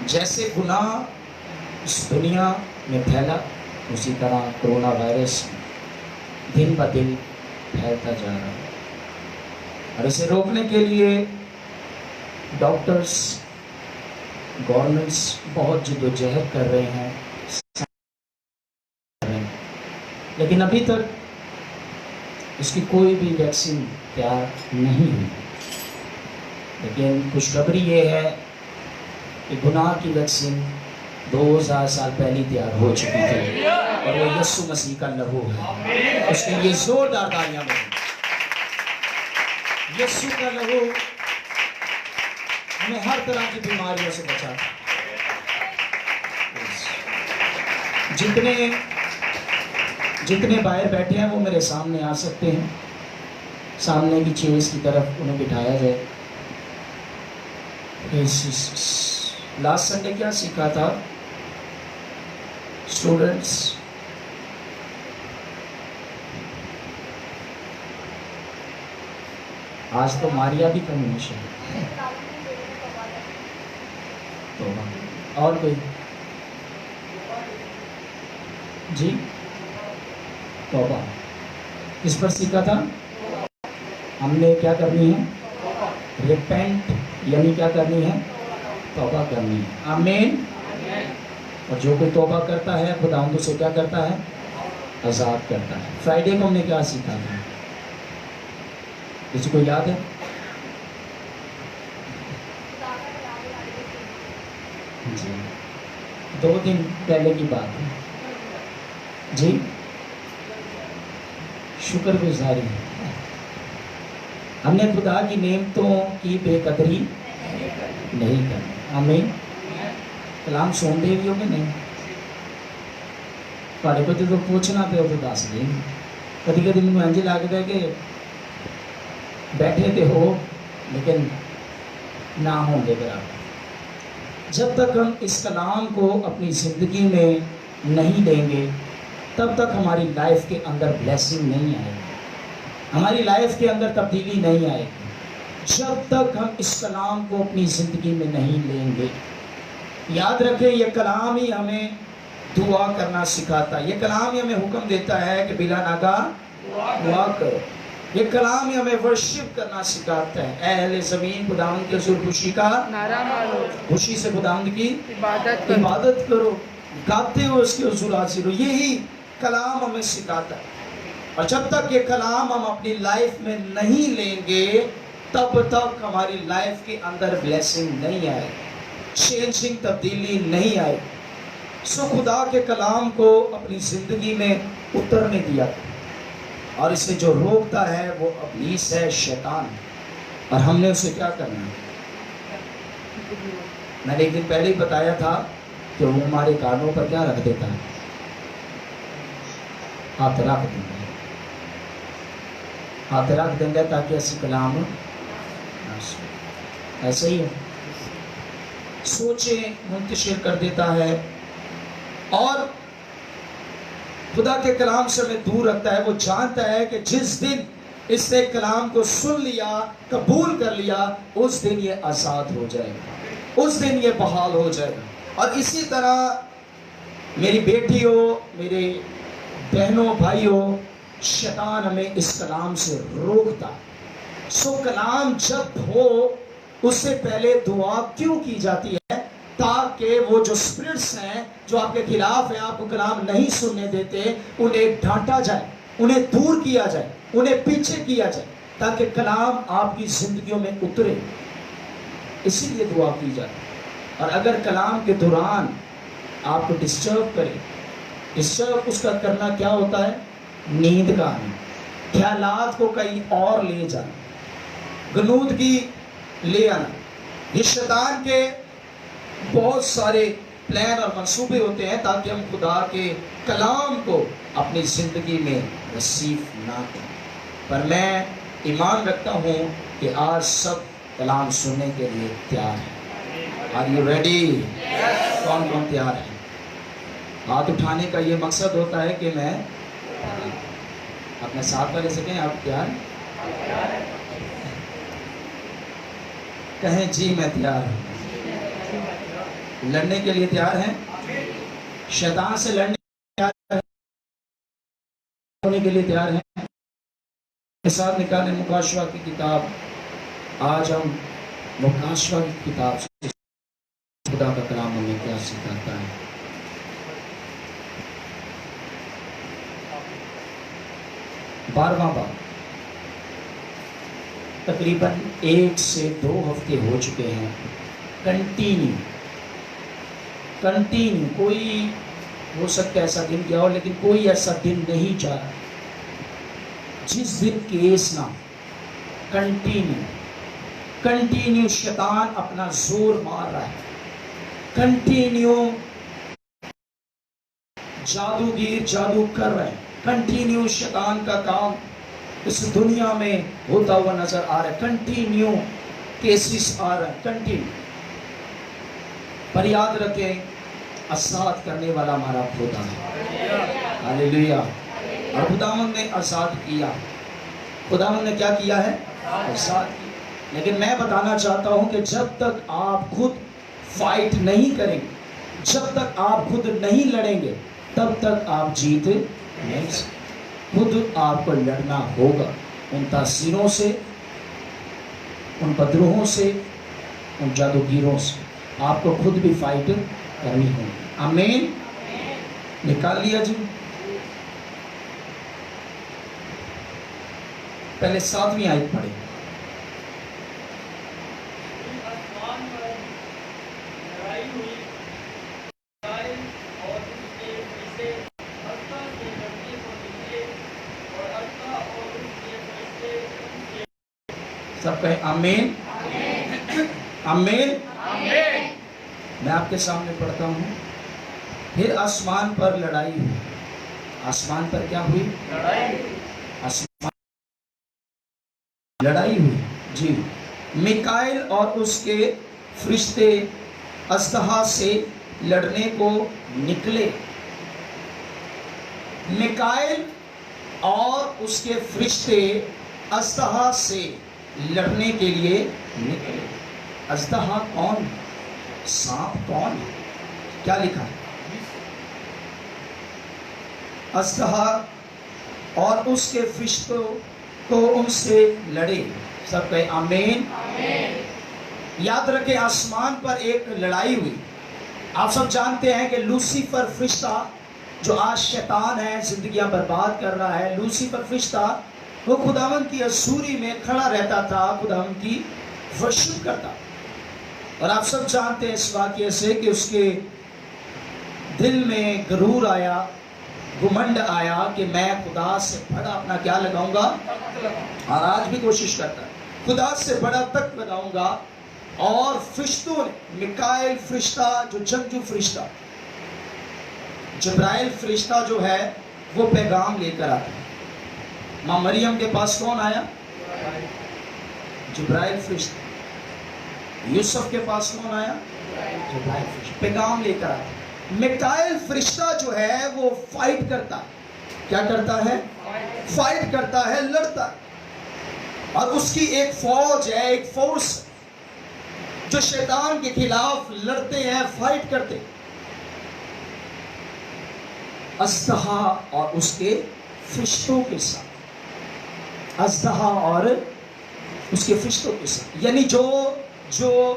جیسے گناہ اس دنیا میں پھیلا، اسی طرح کرونا وائرس دن بہ دن پھیلتا جا رہا ہے، اور اسے روکنے کے لیے ڈاکٹرز، گورنمنٹس بہت جد و جہد کر رہے ہیں، لیکن ابھی تک اس کی کوئی بھی ویکسین تیار نہیں ہوئی۔ لیکن خوشخبری یہ ہے کہ گناہ کی ویکسین 2000 سال پہلے تیار ہو چکی تھی، اور وہ یسوع مسیح کا لہو ہے۔ اس کے لیے زوردار تالیاں بجائیں۔ یسوع کا لہو ہمیں ہر طرح کی بیماریوں سے بچاتا ہے۔ جتنے باہر بیٹھے ہیں وہ میرے سامنے آ سکتے ہیں، سامنے کی چیئرز کی طرف انہیں بٹھایا جائے۔ لاسٹ سنڈے کیا سیکھا تھا اسٹوڈنٹس؟ آج تو ماریا بھی کمیونیشن ہے، اور کوئی جی توبہ کس پر سیکھا تھا؟ ہم نے کیا کرنی ہے؟ ریپینٹ، یعنی کیا کرنی ہے؟ توبہ کرنی ہے۔ آمین۔ اور جو کوئی توبہ کرتا ہے خداوند اسے کیا کرتا ہے؟ آزاد کرتا ہے۔ فرائیڈے کو ہم نے کیا سیکھا تھا؟ کسی کو یاد ہے؟ جی 2 دن پہلے کی بات ہے جی، شکر گزاری۔ ہم نے خدا کی نعمتوں کی بے قدری نہیں کرنی۔ آمین۔ کلام سن دے بھی ہو کہ نہیں؟ تھوڑے کو تو پوچھنا پہ تو دس دیں۔ کدی کدی مجھے انج لگتا ہے کہ بیٹھے تو ہو لیکن نہ ہوں گے برابر۔ جب تک ہم اس کلام کو اپنی زندگی میں نہیں لیں گے تب تک ہماری لائف کے اندر بلیسنگ نہیں آئے گی، ہماری لائف کے اندر تبدیلی نہیں آئے گی جب تک ہم اس کلام کو اپنی زندگی میں نہیں لیں گے۔ یاد رکھیں یہ کلام ہی ہمیں دعا کرنا سکھاتا ہے، یہ کلام ہی ہمیں حکم دیتا ہے کہ بلا ناگاہ دعا کرو، یہ کلام ہی ہمیں ورشپ کرنا سکھاتا ہے۔ اے اہل زمین خداوند کے حضور خوشی کا نعرہ مارو، خوشی سے خداوند کی عبادت کرو، گاتے ہو اس کے حضور حاضر ہو، یہی کلام ہمیں سکھاتا ہے۔ اور جب تک یہ کلام ہم اپنی لائف میں نہیں لیں گے تب تک ہماری لائف کے اندر بلیسنگ نہیں آئے، چینجنگ تبدیلی نہیں آئے۔ سو خدا کے کلام کو اپنی زندگی میں اترنے دیا، اور اسے جو روکتا ہے وہ ابلیس ہے، شیطان، اور ہم نے اسے کیا کرنا ہے؟ میں نے ایک دن پہلے ہی بتایا تھا کہ وہ ہمارے کانوں پر کیا رکھ دیتا ہے؟ ہاتھ رکھ دیں گے، ہاتھ رکھ دیں گے تاکہ ایسی کلام ایسے ہی ہے، سوچیں منتشر کر دیتا ہے، اور خدا کے کلام سے ہمیں دور رکھتا ہے۔ وہ جانتا ہے کہ جس دن اس نے کلام کو سن لیا، قبول کر لیا، اس دن یہ آزاد ہو جائے گا، اس دن یہ بحال ہو جائے گا۔ اور اسی طرح میری بیٹی ہو، میرے بہنوں بھائیوں، شیطان ہمیں اس کلام سے روکتا۔ سو کلام جب ہو اس سے پہلے دعا کیوں کی جاتی ہے؟ تاکہ وہ جو اسپرٹس ہیں جو آپ کے خلاف ہیں، آپ کو کلام نہیں سننے دیتے، انہیں ڈانٹا جائے، انہیں دور کیا جائے، انہیں پیچھے کیا جائے، تاکہ کلام آپ کی زندگیوں میں اترے۔ اسی لیے دعا کی جاتی ہے۔ اور اگر کلام کے دوران آپ کو ڈسٹرب کرے، ڈسٹرب اس کا کرنا کیا ہوتا ہے؟ نیند کا آنا، خیالات کو کہیں اور لے جانا، غنود کی لے آنا۔ یہ شیطان کے بہت سارے پلان اور منصوبے ہوتے ہیں تاکہ ہم خدا کے کلام کو اپنی زندگی میں رسیو نہ کریں۔ پر میں ایمان رکھتا ہوں کہ آج سب کلام سننے کے لیے تیار ہیں۔ Are you ready؟ کون کون تیار ہے؟ ہاتھ اٹھانے کا یہ مقصد ہوتا ہے کہ میں اپنے ساتھ والے سے کہیں آپ تیار ہیں؟ کہیں جی میں تیار ہوں۔ لڑنے کے لیے تیار ہیں؟ شیطان سے لڑنے کے لیے تیار ہیں؟ کے ساتھ نکالیں مکاشفہ کی کتاب۔ آج ہم مکاشفہ کی کتاب سے خدا کا کلام ہمیں کیا سکھاتا ہے۔ 12واں باب، تقریباً 1 سے 2 ہفتے ہو چکے ہیں کنٹینیو کوئی ہو سکتا ہے ایسا دن گیا ہو، لیکن کوئی ایسا دن نہیں جا رہا جس دن کیس نہ کنٹینیو شیطان اپنا زور مار رہا ہے، کنٹینیو جادوگر جادو کر رہے ہیں، کنٹینیو شیطان کا کام اس دنیا میں ہوتا ہوا نظر آ رہا ہے، کنٹینیو کیسز آ رہے ہیں، کنٹینیو۔ پر یاد رکھیں آزاد کرنے والا ہمارا خدا ہے، ہاللیلویہ۔ اور خداوند نے آزاد کیا، خداوند نے کیا کیا ہے؟ آزاد کیا۔ لیکن میں بتانا چاہتا ہوں کہ جب تک آپ خود فائٹ نہیں کریں گے، جب تک آپ خود نہیں لڑیں گے، تب تک آپ جیت نہیں سکتے۔ خود آپ کو لڑنا ہوگا ان تاثیروں سے، ان بدروہوں سے، ان جادوگیروں سے، آپ کو خود بھی فائٹ کرنی ہوگی۔ آمین۔ نکال لیا جی۔ پہلے 7ویں آیت پڑھیں۔ سب کہیں آمین آمین۔ میں آپ کے سامنے پڑھتا ہوں۔ پھر آسمان پر لڑائی ہوئی۔ آسمان پر کیا ہوئی؟ آسمان لڑائی ہوئی جی۔ میکائیل اور اس کے فرشتے اژدہا سے لڑنے کو نکلے۔ میکائیل اور اس کے فرشتے اژدہا سے لڑنے کے لیے نکلے۔ اژدہا کون ہے؟ سانپ کون ہے؟ کیا لکھا ہے؟ اژدہا اور اس کے فرشتوں کو ان سے لڑے۔ سب کہیں آمین۔ یاد رکھیں آسمان پر ایک لڑائی ہوئی۔ آپ سب جانتے ہیں کہ لوسیفر فرشتہ جو آج شیطان ہے، زندگیاں برباد کر رہا ہے، لوسیفر فرشتہ وہ خداوند کی حضوری میں کھڑا رہتا تھا، خداوند کی ورشپ کرتا۔ اور آپ سب جانتے ہیں اس واقعے سے کہ اس کے دل میں غرور آیا، گھمنڈ آیا کہ میں خدا سے بڑا اپنا کیا لگاؤں گا، اور آج بھی کوشش کرتا ہے، خدا سے بڑا تک لگاؤں گا۔ اور فرشتوں نے، میکائیل فرشتہ جو جنگجو فرشتہ، جبرائیل فرشتہ جو ہے وہ پیغام لے کر آتا ہے۔ ماں مریم کے پاس کون آیا؟ جبرائیل فرشتہ۔ یوسف کے پاس کون آیا؟ جبرائیل فرشتہ، پیغام لے کر آتا ہے۔ میکائیل فرشتہ جو ہے وہ فائٹ کرتا ہے۔ کیا کرتا ہے؟ فائٹ کرتا ہے، لڑتا ہے۔ اور اس کی ایک فوج ہے، ایک فورس جو شیطان کے خلاف لڑتے ہیں، فائٹ کرتے ہیں۔ اژدہا اور اس کے فرشتوں کے ساتھ، اژدہا اور اس کے فرشتوں کے ساتھ، یعنی جو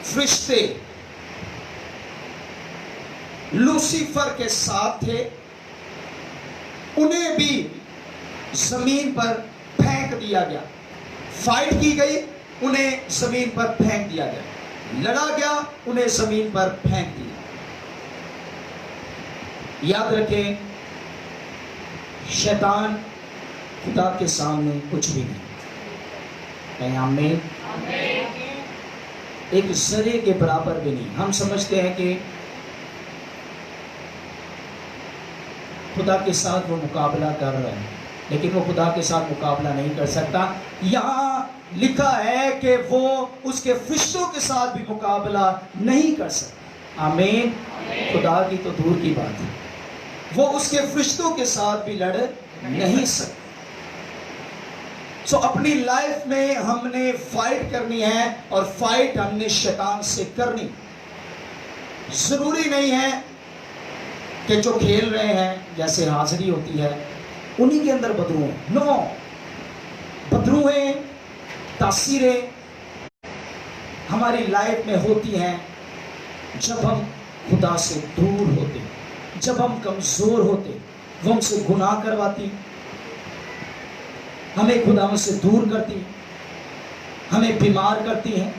فرشتے لوسیفر کے ساتھ تھے انہیں بھی زمین پر پھینک دیا گیا۔ فائٹ کی گئی، انہیں زمین پر پھینک دیا گیا، لڑا گیا، انہیں زمین پر پھینک دیا۔ یاد رکھیں شیطان خدا کے سامنے کچھ بھی نہیں۔ کہیں آمین۔ ایک ذرے کے برابر بھی نہیں۔ ہم سمجھتے ہیں کہ خدا کے ساتھ وہ مقابلہ کر رہا ہے، لیکن وہ خدا کے ساتھ مقابلہ نہیں کر سکتا۔ یہاں لکھا ہے کہ وہ اس کے فرشتوں کے ساتھ بھی مقابلہ نہیں کر سکتا۔ آمین۔ خدا کی تو دور کی بات ہے، وہ اس کے فرشتوں کے ساتھ بھی لڑ نہیں سکتا۔ اپنی لائف میں ہم نے فائٹ کرنی ہے، اور فائٹ ہم نے شیطان سے کرنی۔ ضروری نہیں ہے کہ جو کھیل رہے ہیں جیسے حاضری ہوتی ہے انہی کے اندر بدرو ہیں. نو، بدروہیں، تاثیریں ہماری لائف میں ہوتی ہیں جب ہم خدا سے دور ہوتے، جب ہم کمزور ہوتے. وہ ہم سے گناہ کرواتی، ہمیں خدا سے دور کرتی، ہمیں بیمار کرتی ہیں.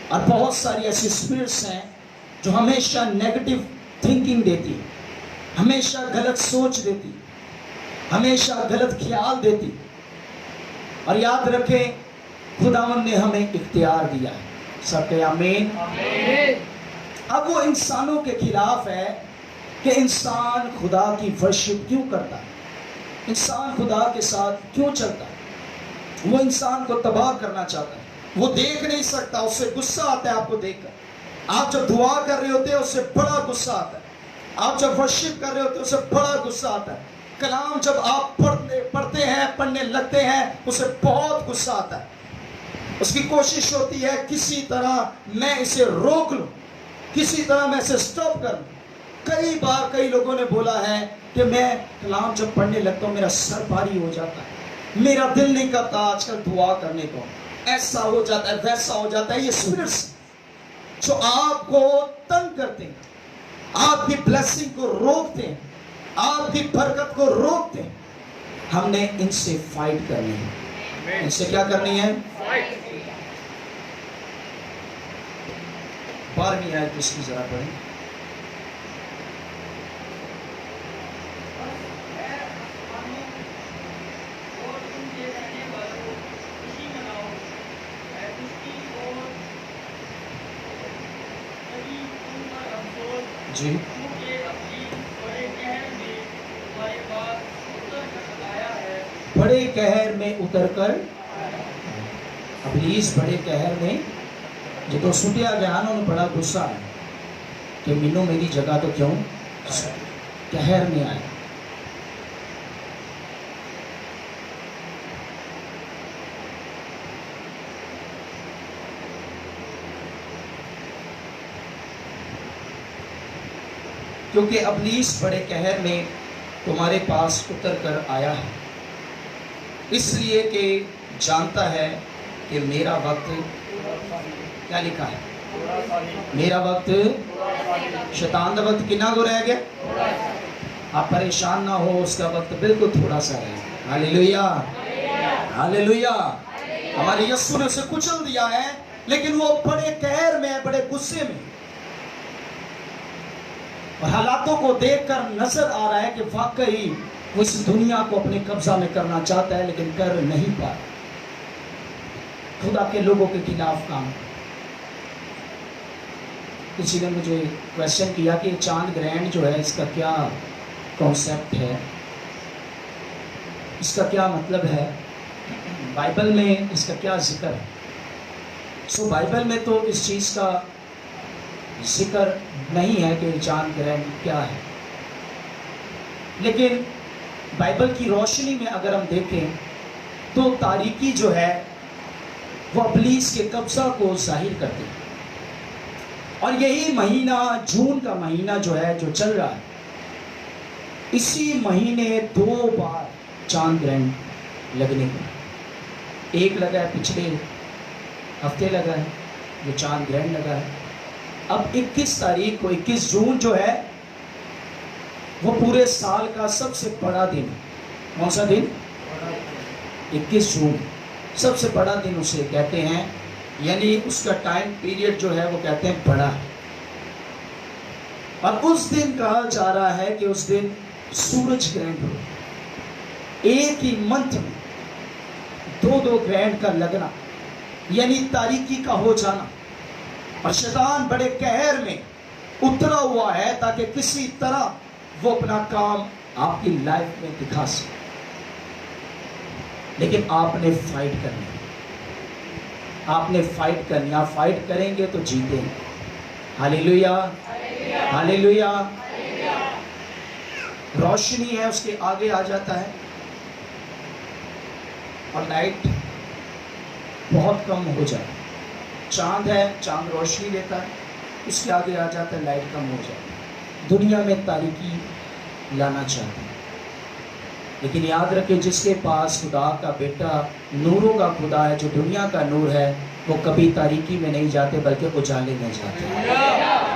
اور بہت ساری ایسی اسپرٹس ہیں جو ہمیشہ نیگیٹو تھنکنگ دیتی، ہمیشہ غلط سوچ دیتی، ہمیشہ غلط خیال دیتی. اور یاد رکھیں خداوند نے ہمیں اختیار دیا ہے. سب کہ آمین. اب وہ انسانوں کے خلاف ہے کہ انسان خدا کی ورشپ کیوں کرتا ہے، انسان خدا کے ساتھ کیوں چلتا ہے. وہ انسان کو تباہ کرنا چاہتا ہے. وہ دیکھ نہیں سکتا، اس سے غصہ آتا ہے آپ کو دیکھ کر. آپ جب دعا کر رہے ہوتے ہیں اس سے بڑا غصہ آتا ہے. آپ جب ورشپ کر رہے ہوتے ہیں اس سے بڑا غصہ آتا ہے. کلام جب آپ پڑھتے ہیں، پڑھنے لگتے ہیں، اسے بہت غصہ آتا ہے. اس کی کوشش ہوتی ہے کسی طرح میں اسے روک لوں، کسی طرح میں اسے سٹاپ کر لوں. کئی بار کئی لوگوں نے بولا ہے کہ میں کلام جب پڑھنے لگتا ہوں میرا سر بھاری ہو جاتا ہے، میرا دل نہیں کرتا آج کل دعا کرنے کو، ایسا ہو جاتا ہے، ویسا ہو جاتا ہے. یہ اسپرٹس جو آپ کو تنگ کرتے ہیں، آپ کی بلیسنگ کو روکتے ہیں، آپ کی برکت کو روکتے ہیں. ہم نے ان سے فائٹ کرنی ہے. ان سے کیا کرنی ہے؟ 12ویں آیت اس کی ذرا پڑھیں. جی بڑے قہر میں اتر کر، ابلیس بڑے قہر میں جب سٹیا گیا انہوں نے بڑا غصہ ہے کہ مینو میری جگہ تو کیوں قہر میں آئے. کیونکہ ابلیس بڑے قہر میں تمہارے پاس اتر کر آیا ہے، اس لیے کہ جانتا ہے کہ میرا وقت کیا لکھا ہے، میرا وقت، شیطان کا وقت کنا کو رہ گیا. آپ پریشان نہ ہو، اس کا وقت بالکل تھوڑا سا ہے. ہاللیلویا، ہاللیلویا. ہمارے یسوع نے اسے کچل دیا ہے، لیکن وہ بڑے قہر میں، بڑے غصے میں، اور حالاتوں کو دیکھ کر نظر آ رہا ہے کہ واقعی وہ اس دنیا کو اپنے قبضہ میں کرنا چاہتا ہے لیکن کر نہیں پا. خدا کے لوگوں کے خلاف کام. کسی نے مجھے کویسچن کیا کہ چاند گرہن جو ہے اس کا کیا کانسیپٹ ہے، اس کا کیا مطلب ہے، بائبل میں اس کا کیا ذکر ہے. سو بائبل میں تو اس چیز کا ذکر نہیں ہے کہ چاند گرہن کیا ہے، لیکن بائبل کی روشنی میں اگر ہم دیکھیں تو تاریکی جو ہے وہ ابلیس کے قبضہ کو ظاہر کرتی ہے. اور یہی مہینہ، جون کا مہینہ جو ہے جو چل رہا ہے، اسی مہینے 2 بار چاند گرہن لگنے کو. ایک لگا ہے پچھلے ہفتے لگا ہے جو چاند گرہن لگا ہے. اب 21 تاریخ کو، 21 جون جو ہے وہ پورے سال کا سب سے بڑا دن. کون سا دن؟ 21 جون سب سے بڑا دن اسے کہتے ہیں، یعنی اس کا ٹائم پیریڈ جو ہے وہ کہتے ہیں بڑا ہے. اور اس دن کہا جا رہا ہے کہ اس دن سورج گرہن ہو. ایک ہی منتھ میں 2 گرہن کا لگنا، یعنی تاریکی کا ہو جانا. اور شیطان بڑے قہر میں اترا ہوا ہے تاکہ کسی طرح وہ اپنا کام آپ کی لائف میں دکھا سکے. لیکن آپ نے فائٹ کرنی ہے، آپ نے فائٹ کرنی. آپ فائٹ کریں گے تو جیتیں گے. ہاللیلویا، ہاللیلویا. روشنی ہے اس کے آگے آ جاتا ہے اور لائٹ بہت کم ہو جائے. چاند ہے، چاند روشنی دیتا ہے. اس کے آگے آ جاتا ہے لائٹ کم ہو جاتی ہے. دنیا میں تاریکی لانا چاہتے ہیں. لیکن یاد رکھیں جس کے پاس خدا کا بیٹا نوروں کا خدا ہے, جو دنیا کا نور ہے, وہ کبھی تاریکی میں نہیں جاتے بلکہ اجالے میں جاتے ہیں.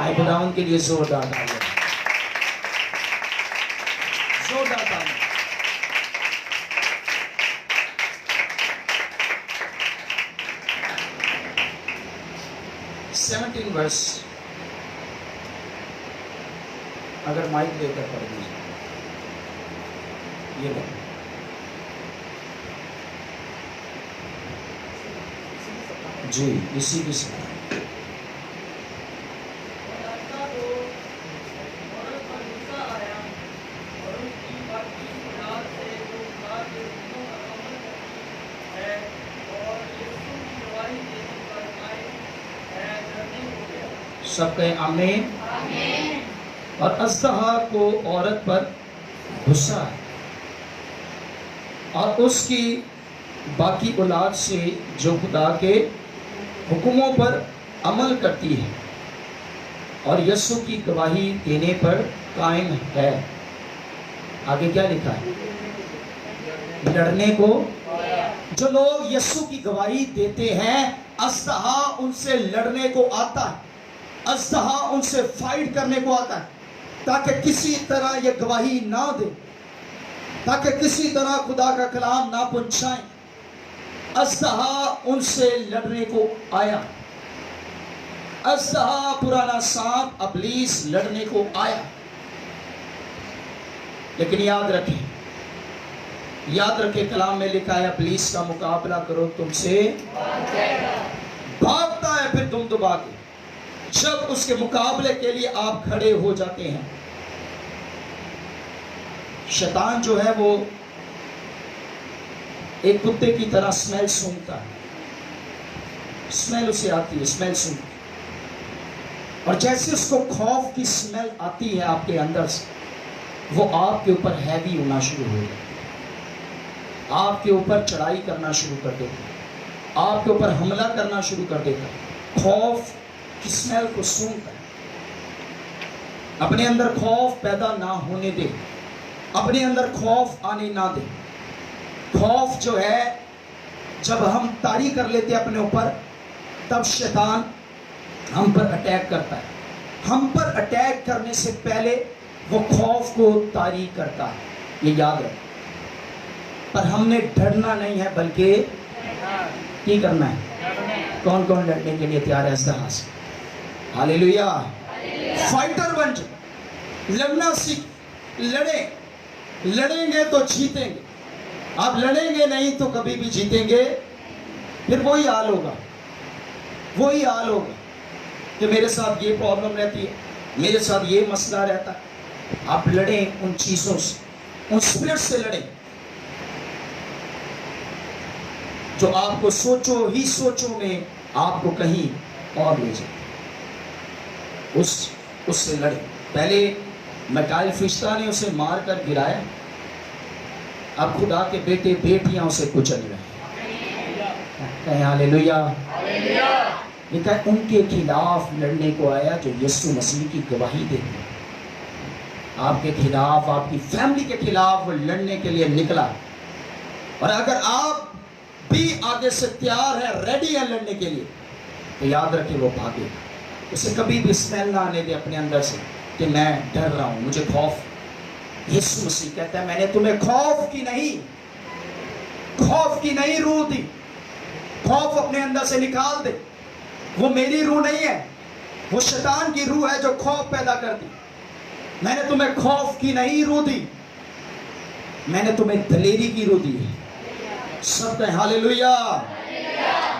آئے خداوند کے لیے زوردار تالیاں, زوردار تالیاں. 17 ورس اگر مائک دے کر پڑھ دیجیے. یہ لو, جی اسی کی سنا. سب کہیں آمین. اور اژدہا کو عورت پر غصہ ہے اور اس کی باقی اولاد سے جو خدا کے حکموں پر عمل کرتی ہے اور یسوع کی گواہی دینے پر قائم ہے. آگے کیا لکھا ہے؟ لڑنے کو. جو لوگ یسوع کی گواہی دیتے ہیں, اژدہا ان سے لڑنے کو آتا ہے, اژدہا ان سے فائٹ کرنے کو آتا ہے تاکہ کسی طرح یہ گواہی نہ دے, تاکہ کسی طرح خدا کا کلام نہ پہنچائیں. اژدہا ان سے لڑنے کو آیا. اژدہا پرانا سانپ ابلیس لڑنے کو آیا. لیکن یاد رکھیں کلام میں لکھا ہے ابلیس کا مقابلہ کرو تم سے بھاگتا ہے, پھر تم دبا کے. جب اس کے مقابلے کے لیے آپ کھڑے ہو جاتے ہیں, شیطان جو ہے وہ ایک کتے کی طرح سمیل سونگتا ہے. سمیل اسے آتی ہے, سمیل سونگتی, اور جیسے اس کو خوف کی سمیل آتی ہے آپ کے اندر سے, وہ آپ کے اوپر ہیوی ہونا شروع ہو جاتا ہے, آپ کے اوپر چڑھائی کرنا شروع کر دیتا ہے, آپ کے اوپر حملہ کرنا شروع کر دیتا ہے. خوف کی سمیل کو سونگتا ہے. اپنے اندر خوف پیدا نہ ہونے دے, اپنے اندر خوف آنے نہ دے. خوف جو ہے جب ہم طاری کر لیتے ہیں اپنے اوپر, تب شیطان ہم پر اٹیک کرتا ہے. ہم پر اٹیک کرنے سے پہلے وہ خوف کو طاری کرتا ہے, یہ یاد رکھیں. پر ہم نے ڈرنا نہیں ہے بلکہ کی کرنا ہے. کون کون لڑنے کے لیے تیار ہے اژدہا سے؟ ہاللیلویا. فائٹر بن جائے, لڑنا سیکھ. لڑیں گے تو جیتیں گے. آپ لڑیں گے نہیں تو کبھی بھی جیتیں گے. پھر وہی حال ہوگا کہ میرے ساتھ یہ پرابلم رہتی ہے, میرے ساتھ یہ مسئلہ رہتا ہے. آپ لڑیں ان چیزوں سے, ان اسپرٹ سے لڑیں جو آپ کو سوچوں میں آپ کو کہیں اور لے جائے. اس سے لڑیں. پہلے میکائل فرشتہ نے اسے مار کر گرایا, اب خدا کے بیٹے بیٹیاں اسے کچل رہے ہیں. کہیں ہاللیلویا. لکھا ہے ان کے خلاف لڑنے کو آیا جو یسوع مسیح کی گواہی دیتے ہیں. آپ کے خلاف, آپ کی فیملی کے خلاف وہ لڑنے کے لیے نکلا. اور اگر آپ بھی آگے سے تیار ہے, ریڈی ہے لڑنے کے لیے, تو یاد رکھیں وہ بھاگے. اسے کبھی بھی اسمیل نہ آنے دے اپنے اندر سے کہ میں ڈر رہا ہوں, مجھے خوف. یسوع مسیح کہتا ہے میں نے تمہیں خوف کی نہیں روح دی. خوف اپنے اندر سے نکال دے. وہ میری روح نہیں ہے, وہ شیطان کی روح ہے جو خوف پیدا کرتی. میں نے تمہیں خوف کی نہیں روح دی, میں نے تمہیں دلیری کی روح دی. سب کہیں ہاللیلویا.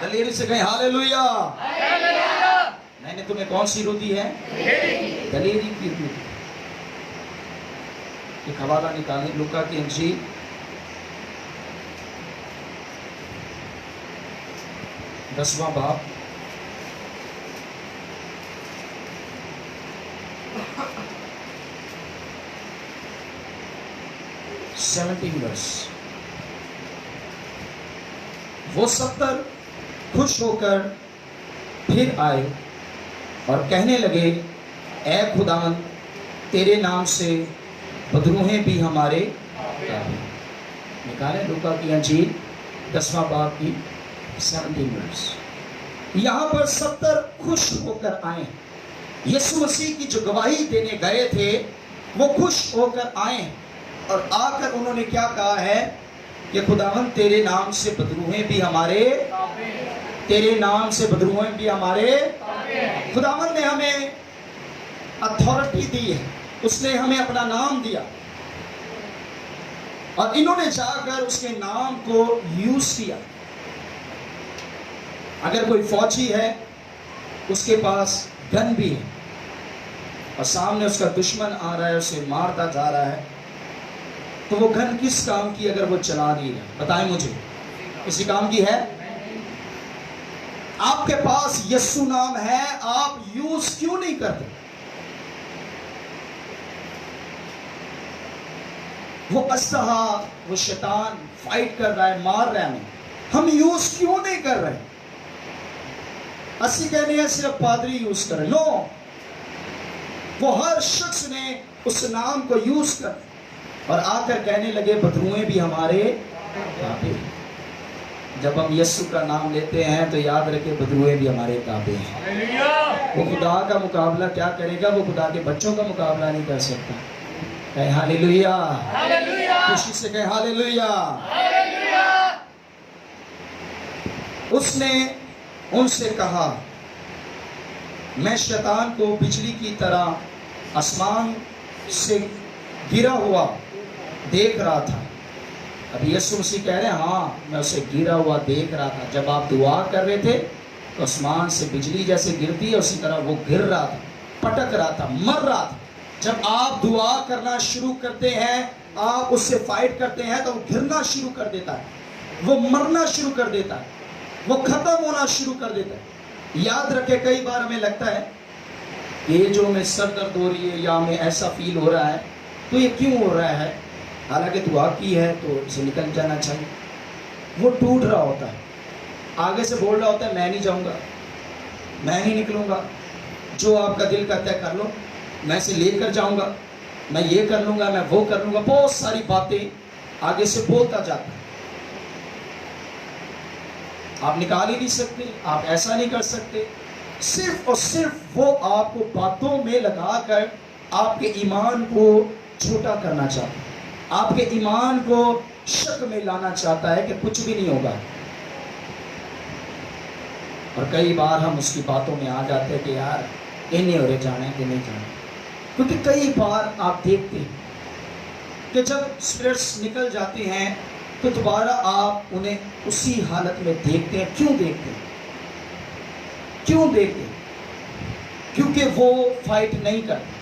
دلیری سے کہیں ہاللیلویا. میں نے تمہیں کون سی روح دی ہے؟ دلیری کی روح دی. ایک حوالہ نکالیں, لوکا کی انجیل 10واں باب, ورس. وہ 70 خوش ہو کر پھر آئے اور کہنے لگے اے خداوند تیرے نام سے بدروہیں بھی ہمارے تابع۔ نکالیں لوکا کی انجیل 10واں باب کی 17 ورس۔ یہاں پر 70 خوش ہو کر آئے، یسوع مسیح کی جو گواہی دینے گئے تھے وہ خوش ہو کر آئے، اور آ کر انہوں نے کیا کہا ہے کہ خداوند تیرے نام سے بدروہیں بھی ہمارے، تیرے نام سے بدروہیں بھی ہمارے۔ خداوند نے ہمیں اتھارٹی دی ہے، اس نے ہمیں اپنا نام دیا، اور انہوں نے جا کر اس کے نام کو یوز کیا۔ اگر کوئی فوجی ہے اس کے پاس گن بھی ہے اور سامنے اس کا دشمن آ رہا ہے، اسے مارتا جا رہا ہے، تو وہ گن کس کام کی اگر وہ چلا نہیں رہا؟ بتائیں مجھے، کسی کام کی ہے؟ آپ کے پاس یسوع نام ہے، آپ یوز کیوں نہیں کرتے؟ وہ اسلحہ، وہ شیطان فائٹ کر رہا ہے، مار رہا ہے، ہم یوز کیوں نہیں کر رہے؟ اسی کہنے ہیں صرف پادری یوز کرے، نو، وہ ہر شخص نے اس نام کو یوز کر، اور آ کر کہنے لگے بدروہیں بھی ہمارے تابع۔ جب ہم یسوع کا نام لیتے ہیں تو یاد رکھیں بدروہیں بھی ہمارے تابع ہیں۔ وہ خدا کا مقابلہ کیا کرے گا؟ وہ خدا کے بچوں کا مقابلہ نہیں کر سکتا۔ کہے ہاللیلویہ، خوشی سے کہے ہاللیلویہ۔ اس نے ان سے کہا میں شیطان کو بجلی کی طرح آسمان سے گرا ہوا دیکھ رہا تھا۔ اب یسوع مسیح کہہ رہے ہیں ہاں میں اسے گرا ہوا دیکھ رہا تھا۔ جب آپ دعا کر رہے تھے تو آسمان سے بجلی جیسے گرتی ہے اسی طرح وہ گر رہا تھا، پٹک رہا تھا، مر رہا تھا۔ جب آپ دعا کرنا شروع کرتے ہیں، آپ اس سے فائٹ کرتے ہیں تو وہ گرنا شروع کر دیتا ہے، وہ مرنا شروع کر دیتا ہے، وہ ختم ہونا شروع کر دیتا ہے۔ یاد رکھے کئی بار ہمیں لگتا ہے یہ جو ہمیں سر درد ہو رہی ہے یا ہمیں ایسا فیل ہو رہا ہے تو یہ کیوں ہو رہا ہے؟ حالانکہ دعا کی ہے تو اسے نکل جانا چاہیے۔ وہ ٹوٹ رہا ہوتا ہے، آگے سے بول رہا ہوتا ہے میں نہیں جاؤں گا، میں نہیں نکلوں گا، جو آپ کا دل کرتا ہے کر لو، میں اسے لے کر جاؤں گا، میں یہ کر لوں گا، میں وہ کر لوں گا، بہت ساری باتیں آگے سے بولتا جاتا ہے۔ آپ نکال ہی نہیں سکتے، آپ ایسا نہیں کر سکتے، صرف اور صرف وہ آپ کو باتوں میں لگا کر آپ کے ایمان کو چھوٹا کرنا چاہتا ہے، آپ کے ایمان کو شک میں لانا چاہتا ہے کہ کچھ بھی نہیں ہوگا۔ اور کئی بار ہم اس کی باتوں میں آ جاتے ہیں کہ یار انہیں اور جانا ہے کہ نہیں جانا، کیونکہ کئی بار آپ دیکھتے ہیں کہ جب اسپرٹس نکل جاتے ہیں تو دوبارہ آپ انہیں اسی حالت میں دیکھتے ہیں۔ کیوں دیکھتے ہیں؟ کیوں دیکھتے ہیں؟ کیونکہ وہ فائٹ نہیں کرتے،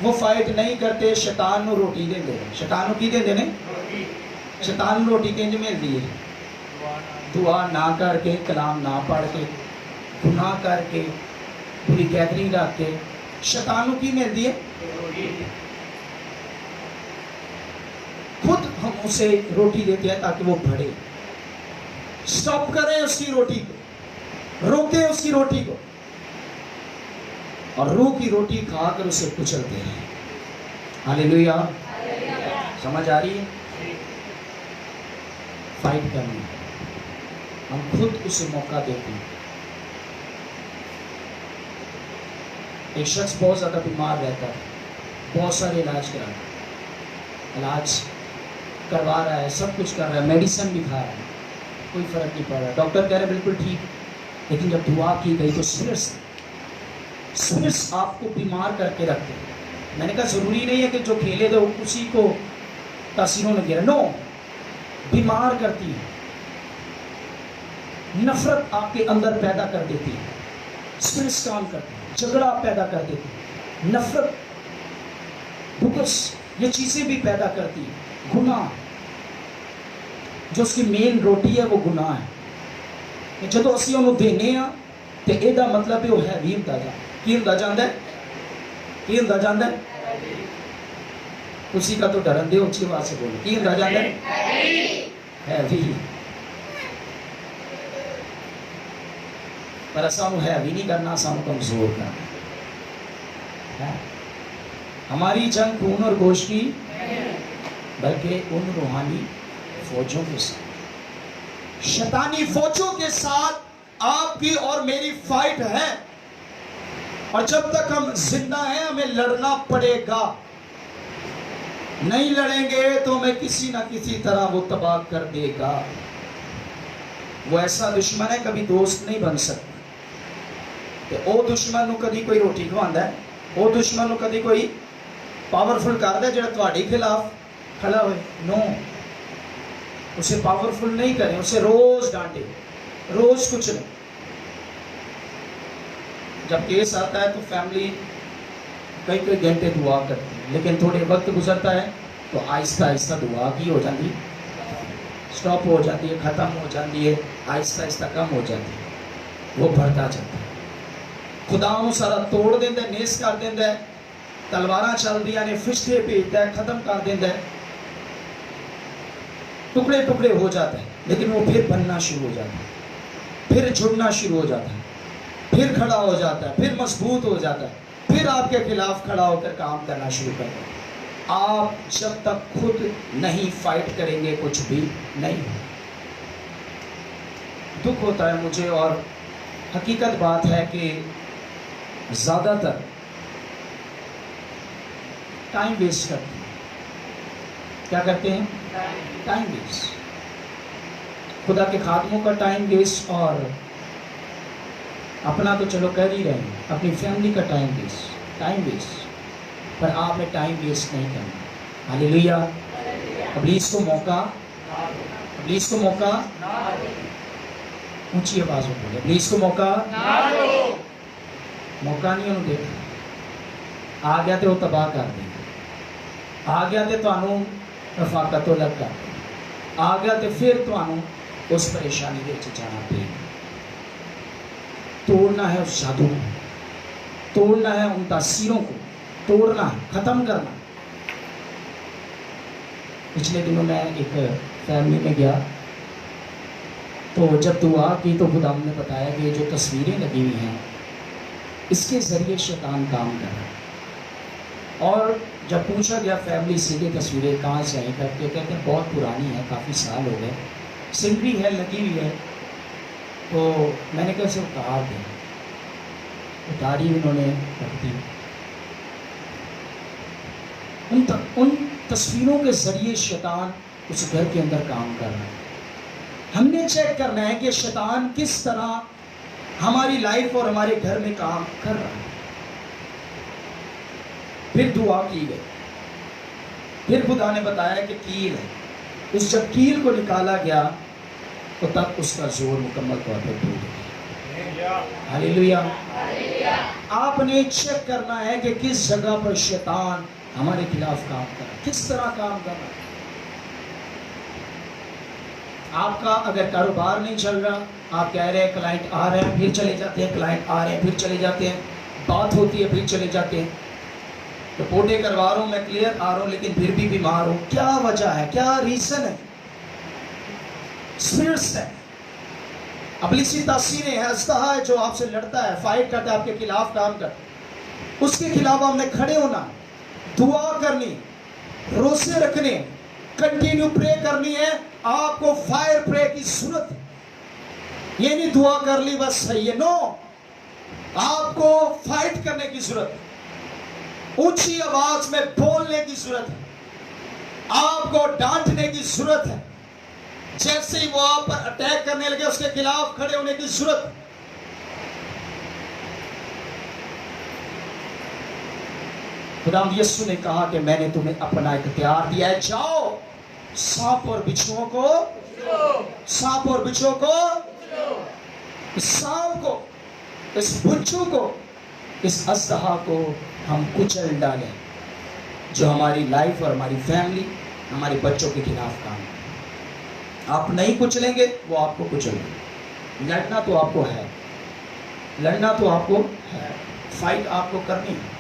وہ فائٹ نہیں کرتے، شیطان نو روٹی دے دے، شیطان نو کی دے دے، شیطان نو روٹی کنج مل دی ہے، دعا نہ کر کے، کلام نہ پڑھ کے، گناہ کر کے، پوری گیدرنگ رکھ کے، شیطان نو کی مل دی ہے؟ خود ہم اسے روٹی دیتے ہیں تاکہ وہ بڑھے۔ سٹاپ کریں اس کی روٹی کو، روکیں اس کی روٹی کو، اور روح کی روٹی کھا کر اسے کچلتے ہیں۔ ہاللیلویہ، سمجھ آ رہی ہے؟ فائٹ کرنا، ہم خود اسے موقع دیتے ہیں۔ ایک شخص بہت زیادہ بیمار رہتا ہے، بہت سارے علاج کرا رہا ہے، علاج کروا رہا ہے، سب کچھ کر رہا ہے، میڈیسن بھی کھا رہا ہے، کوئی فرق نہیں پڑ رہا، ڈاکٹر کہہ رہے بالکل ٹھیک، لیکن جب دعا کی گئی تو سپرس آپ کو بیمار کر کے رکھتے ہیں۔ میں نے کہا ضروری نہیں ہے کہ جو کھیلے دو اسی کو تاثیروں میں گرا، نو، بیمار کرتی ہے، نفرت آپ کے اندر پیدا کر دیتی ہے، سپرس کام کرتی ہے، جھگڑا پیدا کر دیتی ہے، نفرت، بغض، یہ چیزیں بھی پیدا کرتی ہے، گناہ، جو اس کی مین روٹی ہے وہ گناہ ہے۔ کہ جدو اسی انہوں دینے ہیں تو یہ مطلب ہے وہ ہیوی ہوتا جا، کی ہوتا جاندہ ہے، کی ہوتا جاندہ ہے، اسی کا تو ڈرن دے اچھی بات سے بولے، کی ہوتا جاندہ ہے، ہیوی۔ پر سانو ہیوی نہیں کرنا، سانو کمزور کرنا ہے۔ ہماری جنگ خون اور گوشت کی بلکہ ان روحانی فوجوں کے ساتھ، شیطانی فوجوں کے ساتھ آپ کی اور میری فائٹ ہے، اور جب تک ہم زندہ ہیں ہمیں لڑنا پڑے گا۔ نہیں لڑیں گے تو ہمیں کسی نہ کسی طرح وہ تباہ کر دے گا۔ وہ ایسا دشمن ہے کبھی دوست نہیں بن سکتا۔ کہ او دشمن نو کدی کوئی روٹی کھواندا ہے، او دشمن نو کدی کوئی پاورفل کردا ہے جڑا تہاڈے خلاف کھڑا ہوئے، نو، اسے پاورفل نہیں کریں، اسے روز ڈانٹے، روز کچھ نہیں۔ جب کیس آتا ہے تو فیملی کئی کئی گھنٹے دعا کرتی ہے، لیکن تھوڑے وقت گزرتا ہے تو آہستہ آہستہ دعا کی ہو جاتی ہے، سٹاپ ہو جاتی ہے، ختم ہو جاتی ہے، آہستہ آہستہ کم ہو جاتی ہے، وہ بڑھتا جاتا ہے۔ خدا انہوں سارا توڑ دیندہ ہے، نیس کر دیندہ ہے، تلواراں چل دیا نے فشتے بھیجتا ہے، ختم کر دیندہ ہے، ٹکڑے ٹکڑے ہو جاتا ہے، لیکن وہ پھر بننا شروع ہو جاتا ہے، پھر جڑنا شروع ہو جاتا ہے، پھر کھڑا ہو جاتا ہے، پھر مضبوط ہو جاتا ہے، پھر آپ کے خلاف کھڑا ہو کر کام کرنا شروع کرتا ہے۔ آپ جب تک خود نہیں فائٹ کریں گے کچھ بھی نہیں۔ دکھ ہوتا ہے مجھے، اور حقیقت بات ہے کہ زیادہ تر ٹائم ویسٹ کرتے ہیں۔ کیا کرتے ہیں؟ ٹائم ویسٹ، خدا کے خادموں کا ٹائم ویسٹ، اور اپنا تو چلو کر ہی رہے ہیں، اپنی فیملی کا ٹائم ویسٹ، پر آپ نے ٹائم ویسٹ نہیں کرنا۔ ہالیلویا۔ ابلیس کو موقع اونچی آواز میں بولے، ابلیس کو موقع نہیں انہوں دیکھا، آ گیا تو وہ تباہ کر دیں گے، آ گیا تو تمہوں رفاقت و لگ کر دیں گے، آ گیا تو پھر تمہوں اس پریشانی دے جانا پے گا۔ توڑنا ہے اس جادو کو، توڑنا ہے ان تاثیروں کو، توڑنا ہے، ختم کرنا۔ پچھلے دنوں میں ایک فیملی میں گیا تو جب دعا کی تو خدا نے بتایا کہ جو تصویریں لگی ہوئی ہیں اس کے ذریعے شیطان کام کر رہا ہے۔ اور جب پوچھا گیا فیملی سے کہ تصویریں کہاں سے آئیں، کر کے کہتے ہیں بہت پرانی ہے، کافی سال ہو گئے، سنگری ہے، لگی ہوئی ہے۔ تو میں نے کہا اسے اتار دیں، اتاری انہوں نے رکھ دی۔ ان تصویروں کے ذریعے شیطان اس گھر کے اندر کام کر رہا ہے۔ ہم نے چیک کرنا ہے کہ شیطان کس طرح ہماری لائف اور ہمارے گھر میں کام کر رہا ہے۔ پھر دعا کی گئی، پھر خدا نے بتایا کہ کیل ہے، اس جب کیل کو نکالا گیا تو تب اس کا زور مکمل طور پر ٹوٹ گیا۔ ہالیلویا۔ آپ نے چیک کرنا ہے کہ کس جگہ پر شیطان ہمارے خلاف کام کر رہا ہے، کس طرح کام کر رہا ہے۔ آپ کا اگر کاروبار نہیں چل رہا، آپ کہہ رہے ہیں کلائنٹ آ رہے ہیں پھر چلے جاتے ہیں، کلائنٹ آ رہے ہیں پھر چلے جاتے ہیں، بات ہوتی ہے پھر چلے جاتے ہیں، رپورٹیں کروا رہا ہوں میں، کلیئر آ رہا ہوں لیکن پھر بھی بیمار ہوں، کیا وجہ ہے، کیا ریزن ہے؟ اسپرٹس ہے، ابلیسی تاثیریں ہیں، اژدہا ہے جو آپ سے لڑتا ہے، فائٹ کرتا ہے، آپ کے خلاف کام کرتا ہے۔ اس کے خلاف ہم نے کھڑے ہونا، دعا کرنی، روزے رکھنے، کنٹینیو پرے کرنی ہے۔ آپ کو فائر پرے کی ضرورت ہے، یہ نہیں دعا کر لی بس صحیح ہے، نو، آپ کو فائٹ کرنے کی ضرورت ہے، اونچی آواز میں بولنے کی ضرورت ہے، آپ کو ڈانٹنے کی ضرورت ہے، جیسے ہی وہ آپ پر اٹیک کرنے لگے اس کے خلاف کھڑے ہونے کی ضرورت ہے۔ خداوند یسوع نے کہا کہ میں نے تمہیں اپنا اختیار دیا ہے، جاؤ سانپ اور بچھوؤں کو، سانپ اور بچھو کو، اس سانپ کو، اس بچھو کو، اس اژدہا کو ہم کچل ڈالیں جو ہماری لائف اور ہماری فیملی، ہمارے بچوں کے خلاف کام کرے۔ آپ نہیں کچلیں گے وہ آپ کو کچل گے۔ لڑنا تو آپ کو ہے، لڑنا تو آپ کو ہے، فائٹ آپ کو کرنی ہے۔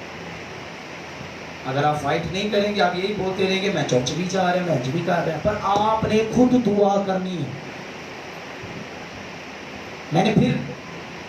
اگر آپ فائٹ نہیں کریں گے، آپ یہی بولتے رہیں گے میں چرچ بھی جا رہے ہیں، میں بھی کر رہے ہیں، پر آپ نے خود دعا کرنی ہے۔ میں نے پھر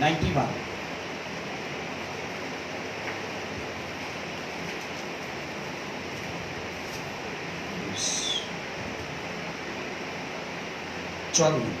$91 14।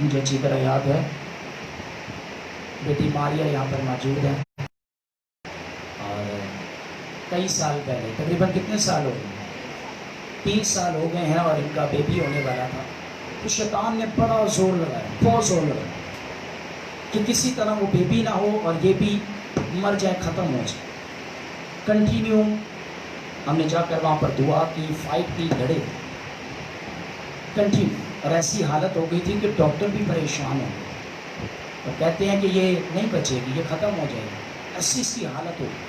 مجھے اچھی طرح یاد ہے بیٹی ماریا یہاں پر موجود ہے اور کئی سال پہلے تقریباً کتنے سال ہو گئے 3 سال ہو گئے ہیں اور ان کا بیبی ہونے والا تھا تو شیطان نے بڑا زور لگایا بہت زور لگایا کہ کسی طرح وہ بیبی نہ ہو اور یہ بھی مر جائے ختم ہو جائے کنٹینیو ہم نے جا کر وہاں پر دعا کی فائٹ کی لڑے کنٹینیو اور ایسی حالت ہو گئی تھی کہ ڈاکٹر بھی پریشان ہو گئے اور کہتے ہیں کہ یہ نہیں بچے گی یہ ختم ہو جائے گی ایسی اس کی حالت ہو گئی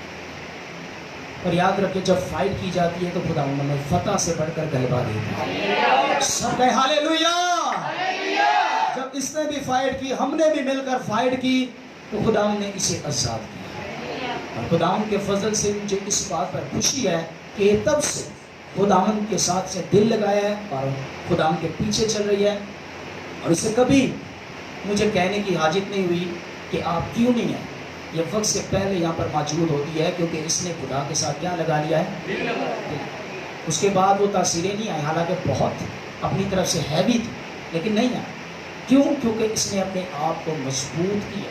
پر یاد رکھے جب فائٹ کی جاتی ہے تو خدا نے فتح سے بڑھ کر غلبہ دیتا ہے سب کہے ہاللیلویا جب اس نے بھی فائٹ کی ہم نے بھی مل کر فائٹ کی تو خدا نے اسے آزاد کیا اور خدا کے فضل سے مجھے اس بات پر خوشی ہے کہ یہ تب سے خداوند کے ساتھ سے دل لگایا ہے اور خداوند کے پیچھے چل رہی ہے اور اسے کبھی مجھے کہنے کی حاجت نہیں ہوئی کہ آپ کیوں نہیں ہیں یہ وقت سے پہلے یہاں پر موجود ہوتی ہے کیونکہ اس نے خدا کے ساتھ کیا لگا لیا ہے اس کے بعد وہ تاثیریں نہیں آئیں حالانکہ بہت اپنی طرف سے ہیوی تھی لیکن نہیں آئی کیوں کیونکہ اس نے اپنے آپ کو مضبوط کیا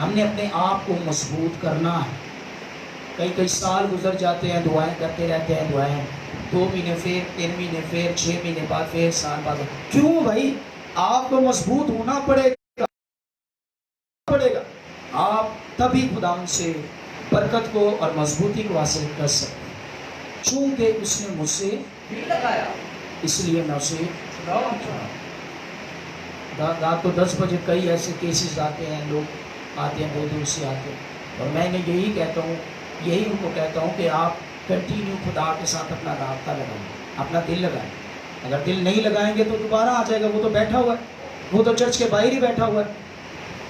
ہم نے اپنے آپ کو مضبوط کرنا ہے کئی سال گزر جاتے ہیں دعائیں کرتے رہتے ہیں دعائیں 2 مہینے پھر 3 مہینے پھر 6 مہینے بعد پھر سال بعد کیوں بھائی آپ کو مضبوط ہونا پڑے گا آپ تبھی خدا سے برکت کو اور مضبوطی کو حاصل کر سکتے ہیں چونکہ اس نے مجھ سے اس لیے میں اسے رات کو 10 بجے کئی ایسے کیسز آتے ہیں لوگ آتے ہیں بہت دور سے آتے ہیں اور میں نے یہی کہتا ہوں یہی ان کو کہتا ہوں کہ آپ کنٹینیو خدا کے ساتھ اپنا رابطہ لگائیں اپنا دل لگائیں اگر دل نہیں لگائیں گے تو دوبارہ آ جائے گا وہ تو بیٹھا ہوا ہے وہ تو چرچ کے باہر ہی بیٹھا ہوا ہے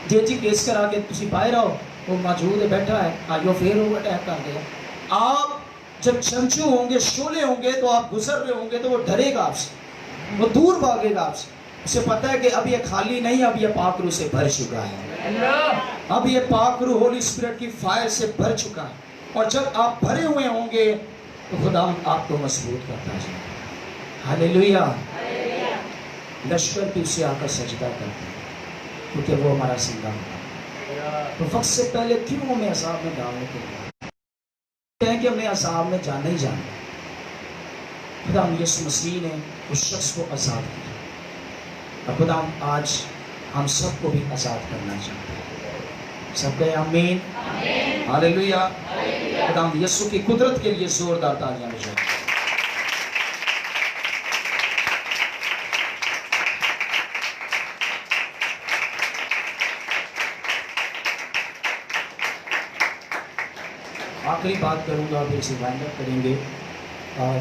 جی کیس کرا کے تسی باہر آؤ وہ موجود ہے بیٹھا ہے آئیو پھر وہ اٹیک کر دیا آپ جب چمچو ہوں گے شولے ہوں گے تو آپ گزر رہے ہوں گے تو وہ ڈرے گا آپ سے وہ دور بھاگے گا آپ سے اسے پتہ ہے کہ اب یہ خالی نہیں اب یہ پاک روح سے بھر چکا ہے اب یہ پاک روح ہولی اسپرٹ کی فائر سے بھر چکا ہے اور جب آپ بھرے ہوئے ہوں گے تو خدا آپ کو مضبوط کرتا ہے ہاللیلویا لشکر بھی اسے آ کر سجدہ کرتے ہیں کیونکہ وہ ہمارا سنگم ہے تو وقت سے پہلے کیوں ہمیں عذاب میں ڈالنے کے لیے کہتے ہیں کہ ہمیں عذاب میں جانا ہی جانا خدا یسوع مسیح نے اس شخص کو آزاد کیا اور خدا آج ہم سب کو بھی آزاد کرنا چاہتے ہیں سب کہیں آمین ہاللیلویا خدا یسوع کی قدرت کے لیے زوردار تالیاں بجائیں آخری بات کروں گا پھر اسے وائنڈ اپ کریں گے اور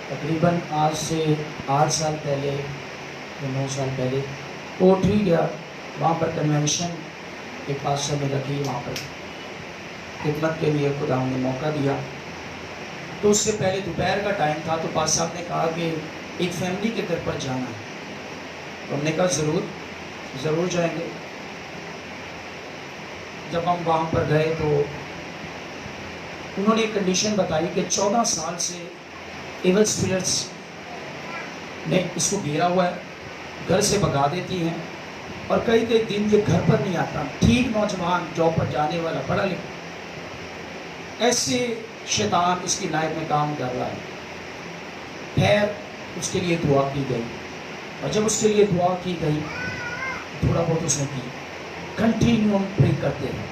تقریباً آج سے 8 سال پہلے یا 9 سال پہلے کوٹری گیا وہاں پر کنونشن ایک پاسٹر نے رکھی وہاں پر خدمت کے لیے خدا نے موقع دیا تو اس سے پہلے دوپہر کا ٹائم تھا تو پاس صاحب نے کہا کہ ایک فیملی کے گھر پر جانا ہے تو ہم نے کہا ضرور جائیں گے جب ہم وہاں پر گئے تو انہوں نے ایک کنڈیشن بتائی کہ 14 سال سے ایول اسپرٹس نے اس کو گھیرا ہوا ہے گھر سے بھگا دیتی ہیں اور کئی دن یہ گھر پر نہیں آتا ٹھیک نوجوان جاب پر جانے والا پڑھا لکھا ایسے شیطان اس کی لائف میں کام کر رہا ہے خیر اس کے لیے دعا کی گئی اور جب اس کے لیے دعا کی گئی تھوڑا بہت اس نے کی کنٹینیو پرے کرتے ہیں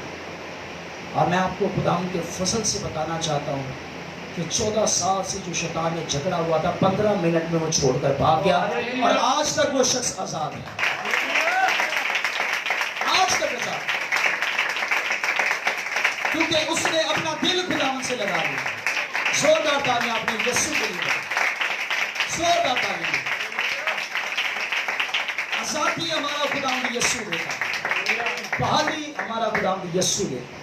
اور میں آپ کو خدا کے فضل سے بتانا چاہتا ہوں کہ 14 سال سے جو شیطان میں جھگڑا ہوا تھا 15 منٹ میں وہ چھوڑ کر بھاگ گیا اور آج تک وہ شخص آزاد ہے آج تک آزاد کیونکہ اس نے اپنا دل خدا سے لگا لیا زوردار تالیاں اپنے یسوع کے لیے زوردار تالیاں آزادی ہمارا خدا یسوع دیتا بحالی ہمارا خدا یسوع دیتا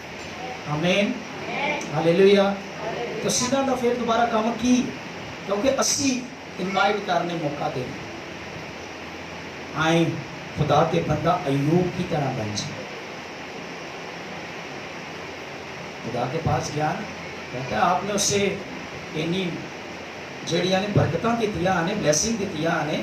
آمین ہاللیلویا تو سیدھا نہ پھر دوبارہ کام کی کیونکہ اسی انوائٹ کرنے موقع دیں آئیں خدا کے بندہ ایوب کی طرح بن جائے خدا کے پاس گیا کہتا ہے آپ نے اسے انہی جڑیاں نے برکتاں دیتیاں آنے بلیسنگ دیتیاں آنے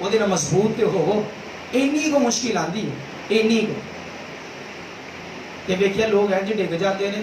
ਉਹਦੇ ਨਾਲ ਮਜ਼ਬੂਤ ਤੇ ਹੋਵੋ। ਇੰਨੀ ਕੋ ਮੁਸ਼ਕਿਲ ਆਂਦੀ ਹੈ, ਇੰਨੀ ਕੋ ਤੇ ਵੇਖਿਆ ਲੋਕ ਇੰਜ ਡਿੱਗ ਜਾਂਦੇ ਨੇ,